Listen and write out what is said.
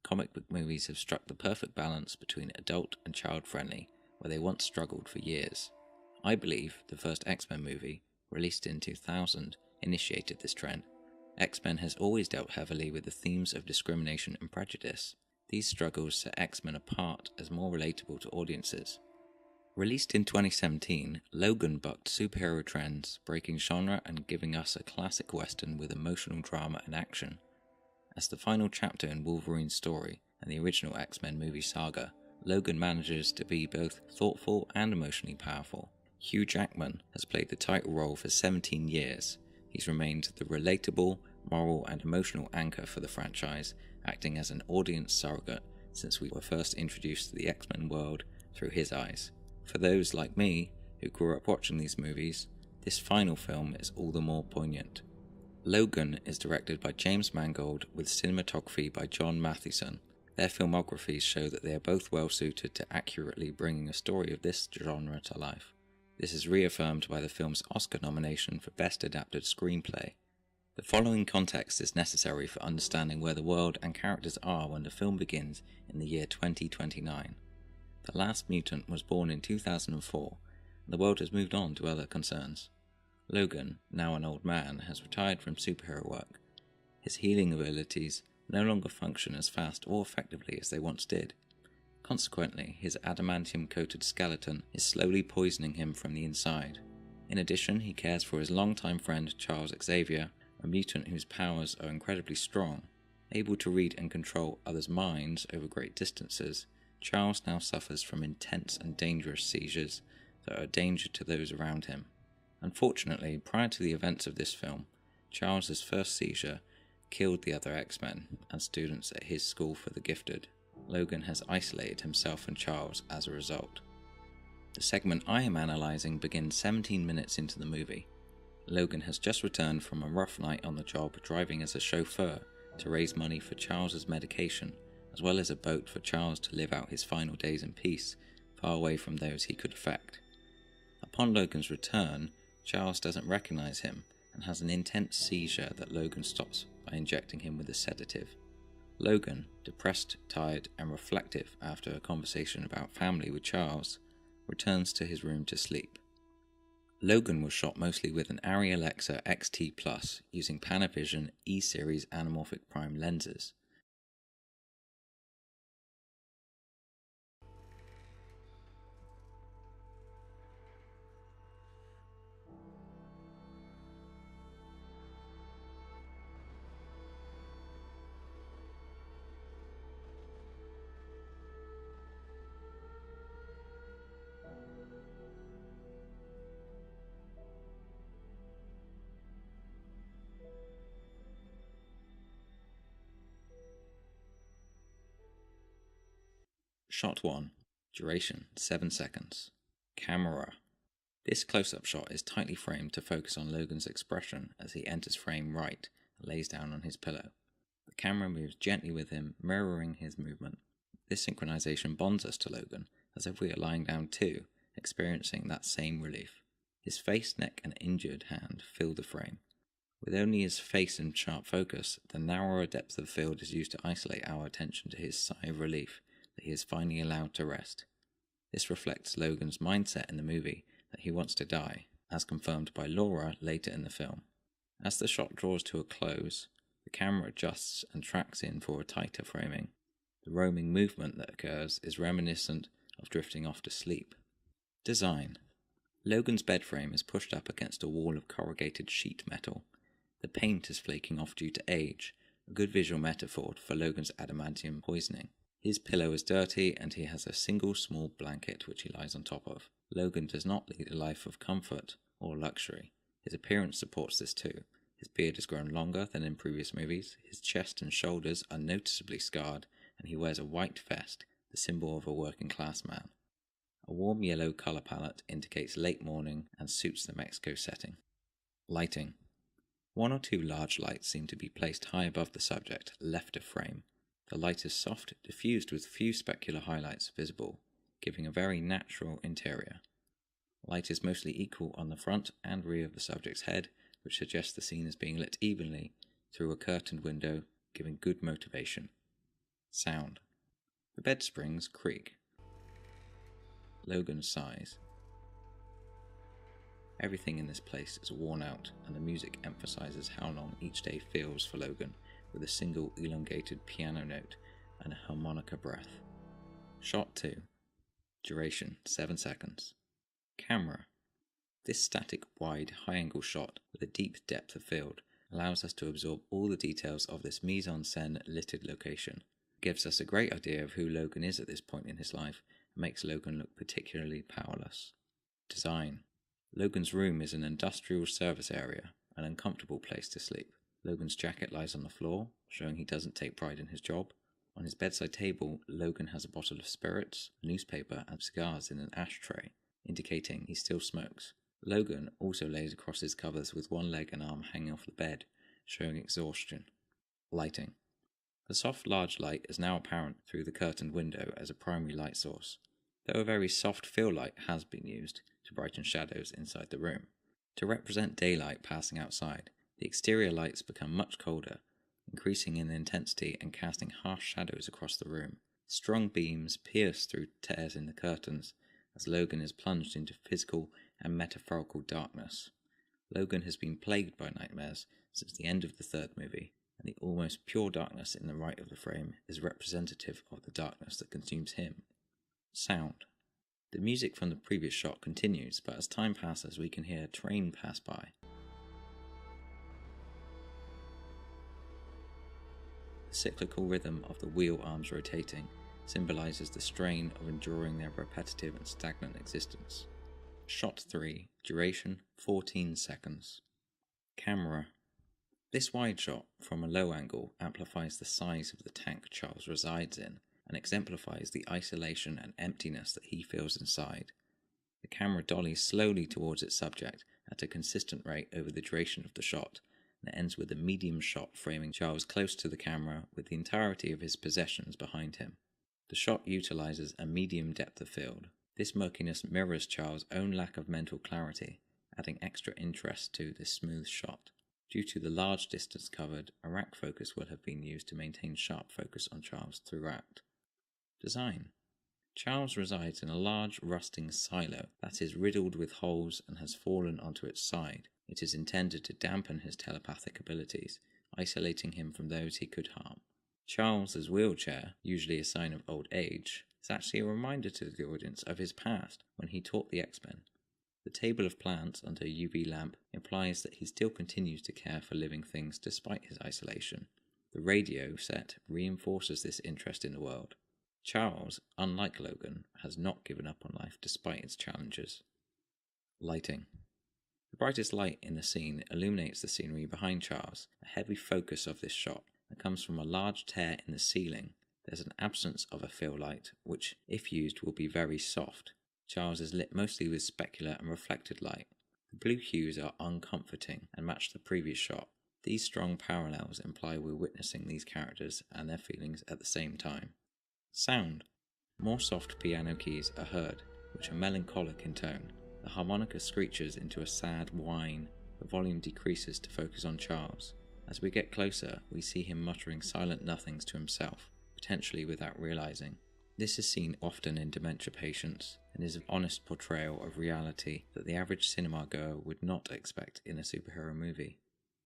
Comic book movies have struck the perfect balance between adult and child-friendly, where they once struggled for years. I believe the first X-Men movie, released in 2000, initiated this trend. X-Men has always dealt heavily with the themes of discrimination and prejudice. These struggles set X-Men apart as more relatable to audiences. Released in 2017, Logan bucked superhero trends, breaking genre and giving us a classic western with emotional drama and action. As the final chapter in Wolverine's story and the original X-Men movie saga, Logan manages to be both thoughtful and emotionally powerful. Hugh Jackman has played the title role for 17 years. He's remained the relatable, moral and emotional anchor for the franchise, acting as an audience surrogate since we were first introduced to the X-Men world through his eyes. For those like me, who grew up watching these movies, this final film is all the more poignant. Logan is directed by James Mangold with cinematography by John Mathieson. Their filmographies show that they are both well suited to accurately bringing a story of this genre to life. This is reaffirmed by the film's Oscar nomination for Best Adapted Screenplay. The following context is necessary for understanding where the world and characters are when the film begins in the year 2029. The last mutant was born in 2004, and the world has moved on to other concerns. Logan, now an old man, has retired from superhero work. His healing abilities no longer function as fast or effectively as they once did. Consequently, his adamantium-coated skeleton is slowly poisoning him from the inside. In addition, he cares for his longtime friend Charles Xavier, a mutant whose powers are incredibly strong. Able to read and control others' minds over great distances, Charles now suffers from intense and dangerous seizures that are a danger to those around him. Unfortunately, prior to the events of this film, Charles's first seizure killed the other X-Men and students at his school for the gifted. Logan has isolated himself and Charles as a result. The segment I am analysing begins 17 minutes into the movie. Logan has just returned from a rough night on the job driving as a chauffeur to raise money for Charles's medication, as well as a boat for Charles to live out his final days in peace, far away from those he could affect. Upon Logan's return, Charles doesn't recognise him and has an intense seizure that Logan stops by injecting him with a sedative. Logan, depressed, tired and reflective after a conversation about family with Charles, returns to his room to sleep. Logan was shot mostly with an Arri Alexa XT Plus using Panavision E-Series anamorphic prime lenses. Shot 1. Duration 7 seconds. Camera. This close-up shot is tightly framed to focus on Logan's expression as he enters frame right and lays down on his pillow. The camera moves gently with him, mirroring his movement. This synchronization bonds us to Logan, as if we are lying down too, experiencing that same relief. His face, neck and injured hand fill the frame. With only his face in sharp focus, the narrower depth of field is used to isolate our attention to his sigh of relief that he is finally allowed to rest. This reflects Logan's mindset in the movie that he wants to die, as confirmed by Laura later in the film. As the shot draws to a close, the camera adjusts and tracks in for a tighter framing. The roaming movement that occurs is reminiscent of drifting off to sleep. Design. Logan's bed frame is pushed up against a wall of corrugated sheet metal. The paint is flaking off due to age, a good visual metaphor for Logan's adamantium poisoning. His pillow is dirty and he has a single small blanket which he lies on top of. Logan does not lead a life of comfort or luxury. His appearance supports this too. His beard has grown longer than in previous movies, his chest and shoulders are noticeably scarred, and he wears a white vest, the symbol of a working class man. A warm yellow colour palette indicates late morning and suits the Mexico setting. Lighting. One or two large lights seem to be placed high above the subject, left of frame. The light is soft, diffused with few specular highlights visible, giving a very natural interior. Light is mostly equal on the front and rear of the subject's head, which suggests the scene is being lit evenly through a curtained window, giving good motivation. Sound. The bed springs creak. Logan sighs. Everything in this place is worn out, and the music emphasizes how long each day feels for Logan, with a single elongated piano note and a harmonica breath. Shot 2. Duration 7 seconds. Camera. This static, wide, high-angle shot with a deep depth of field allows us to absorb all the details of this mise-en-scène littered location. It gives us a great idea of who Logan is at this point in his life and makes Logan look particularly powerless. Design. Logan's room is an industrial service area, an uncomfortable place to sleep. Logan's jacket lies on the floor, showing he doesn't take pride in his job. On his bedside table, Logan has a bottle of spirits, a newspaper, and cigars in an ashtray, indicating he still smokes. Logan also lays across his covers with one leg and arm hanging off the bed, showing exhaustion. Lighting. The soft, large light is now apparent through the curtained window as a primary light source, though a very soft fill light has been used to brighten shadows inside the room. To represent daylight passing outside, the exterior lights become much colder, increasing in intensity and casting harsh shadows across the room. Strong beams pierce through tears in the curtains as Logan is plunged into physical and metaphorical darkness. Logan has been plagued by nightmares since the end of the third movie, and the almost pure darkness in the right of the frame is representative of the darkness that consumes him. Sound. The music from the previous shot continues, but as time passes we can hear a train pass by. The cyclical rhythm of the wheel arms rotating symbolizes the strain of enduring their repetitive and stagnant existence. Shot 3. Duration 14 seconds. Camera. This wide shot from a low angle amplifies the size of the tank Charles resides in and exemplifies the isolation and emptiness that he feels inside. The camera dollies slowly towards its subject at a consistent rate over the duration of the shot, and it ends with a medium shot framing Charles close to the camera with the entirety of his possessions behind him. The shot utilizes a medium depth of field. This murkiness mirrors Charles' own lack of mental clarity, adding extra interest to this smooth shot. Due to the large distance covered, a rack focus will have been used to maintain sharp focus on Charles throughout. Design. Charles resides in a large rusting silo that is riddled with holes and has fallen onto its side. It is intended to dampen his telepathic abilities, isolating him from those he could harm. Charles's wheelchair, usually a sign of old age, is actually a reminder to the audience of his past when he taught the X-Men. The table of plants under a UV lamp implies that he still continues to care for living things despite his isolation. The radio set reinforces this interest in the world. Charles, unlike Logan, has not given up on life despite its challenges. Lighting. The brightest light in the scene illuminates the scenery behind Charles, a heavy focus of this shot that comes from a large tear in the ceiling. There's an absence of a fill light, which, if used, will be very soft. Charles is lit mostly with specular and reflected light. The blue hues are uncomforting and match the previous shot. These strong parallels imply we're witnessing these characters and their feelings at the same time. Sound. More soft piano keys are heard, which are melancholic in tone. The harmonica screeches into a sad whine. The volume decreases to focus on Charles. As we get closer, we see him muttering silent nothings to himself, potentially without realizing. This is seen often in dementia patients, and is an honest portrayal of reality that the average cinema goer would not expect in a superhero movie.